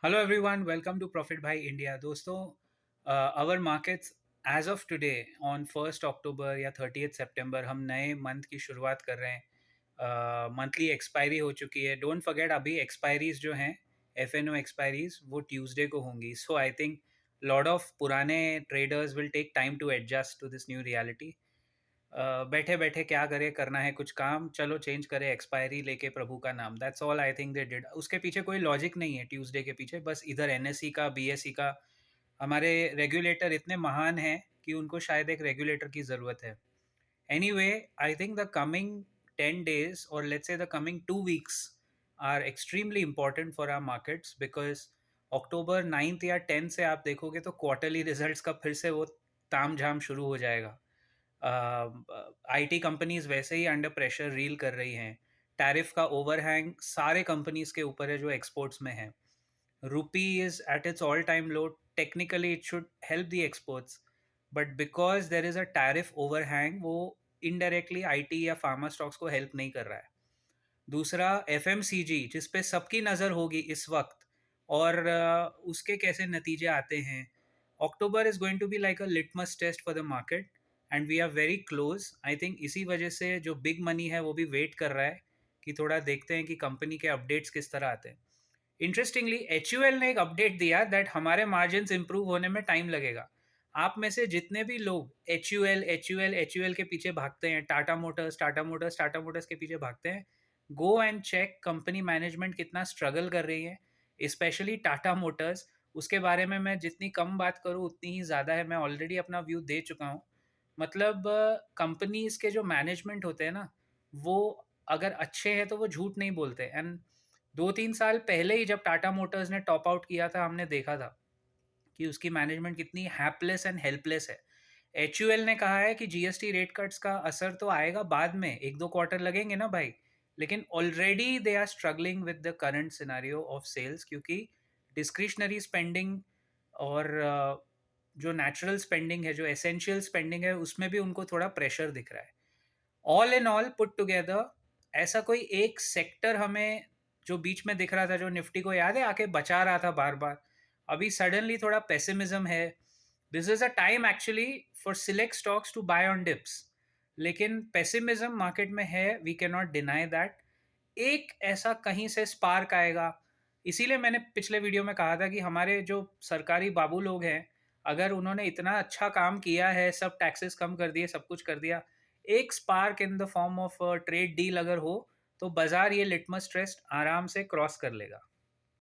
Hello everyone, welcome to profit भाई India. दोस्तों, our markets as of today on 1 October या 30 सितंबर हम नए मंथ की शुरुआत कर रहे हैं। मंथली एक्सपायरी हो चुकी है। डोंट फॉरगेट, अभी एक्सपायरीज जो हैं, एफ एन ओ एक्सपायरीज, वो ट्यूसडे को होंगी। So I think lot of पुराने traders will take time to adjust to this new reality. बैठे बैठे क्या करे, करना है कुछ काम, चलो चेंज करे एक्सपायरी लेके प्रभु का नाम। That's all I think they did. उसके पीछे कोई लॉजिक नहीं है ट्यूसडे के पीछे, बस इधर एनएसई का, बीएसई का, हमारे रेगुलेटर इतने महान हैं कि उनको शायद एक रेगुलेटर की ज़रूरत है। Anyway, I think the coming 10 days और let's say the coming 2 weeks are extremely important for our markets, because October 9 या 10 से आप देखोगे तो क्वार्टरली रिजल्ट्स का फिर से वो ताम झाम शुरू हो जाएगा। आईटी कंपनीज वैसे ही अंडर प्रेशर रील कर रही हैं। टैरिफ का ओवरहैंग सारे कंपनीज के ऊपर है जो एक्सपोर्ट्स में है। रुपी is at its all time low. Technically it should help the exports, but because there is a tariff overhang, वो इनडायरेक्टली आईटी या फार्मा स्टॉक्स को हेल्प नहीं कर रहा है। दूसरा, एफएमसीजी जिस पे सबकी नज़र होगी इस वक्त, और उसके कैसे नतीजे आते हैं। October is going to be like a litmus test for the market and we are very close. I think इसी वजह से जो बिग मनी है वो भी वेट कर रहा है कि थोड़ा देखते हैं कि कंपनी के अपडेट्स किस तरह आते हैं। इंटरेस्टिंगली एचयूएल ने एक अपडेट दिया दैट हमारे मार्जिन इंप्रूव होने में टाइम लगेगा। आप में से जितने भी लोग एच यू एल के पीछे भागते हैं, टाटा मोटर्स के पीछे भागते हैं, go and check company management कितना स्ट्रगल कर रही है, स्पेशली टाटा मोटर्स। उसके बारे में मैं जितनी कम बात करूँ उतनी ही ज़्यादा है। मैं ऑलरेडी अपना व्यू दे चुका हूँ। मतलब कंपनीज के जो मैनेजमेंट होते हैं ना, वो अगर अच्छे हैं तो वो झूठ नहीं बोलते। एंड 2-3 साल पहले ही जब टाटा मोटर्स ने टॉप आउट किया था, हमने देखा था कि उसकी मैनेजमेंट कितनी हैप्लेस एंड हेल्पलेस है। एच ने कहा है कि जीएसटी रेट कट्स का असर तो आएगा बाद में, 1-2 क्वार्टर लगेंगे ना भाई, लेकिन already they are struggling with the current scenario of sales, क्योंकि डिस्क्रिशनरी स्पेंडिंग और जो नेचुरल स्पेंडिंग है, जो एसेंशियल स्पेंडिंग है, उसमें भी उनको थोड़ा प्रेशर दिख रहा है। All in all put together, ऐसा कोई एक सेक्टर हमें जो बीच में दिख रहा था, जो निफ्टी को याद है आके बचा रहा था बार बार, अभी सडनली थोड़ा पेसिमिज्म है। This is a time actually for select stocks to buy on dips, लेकिन पेसिमिज्म मार्केट में है, वी कैन नॉट डिनाई दैट। एक ऐसा कहीं से स्पार्क आएगा। इसीलिए मैंने पिछले वीडियो में कहा था कि हमारे जो सरकारी बाबू लोग हैं, अगर उन्होंने इतना अच्छा काम किया है, सब टैक्सेस कम कर दिए, सब कुछ कर दिया, एक spark in the form of trade deal अगर हो, तो बाजार ये लिटमस टेस्ट आराम से क्रॉस कर लेगा।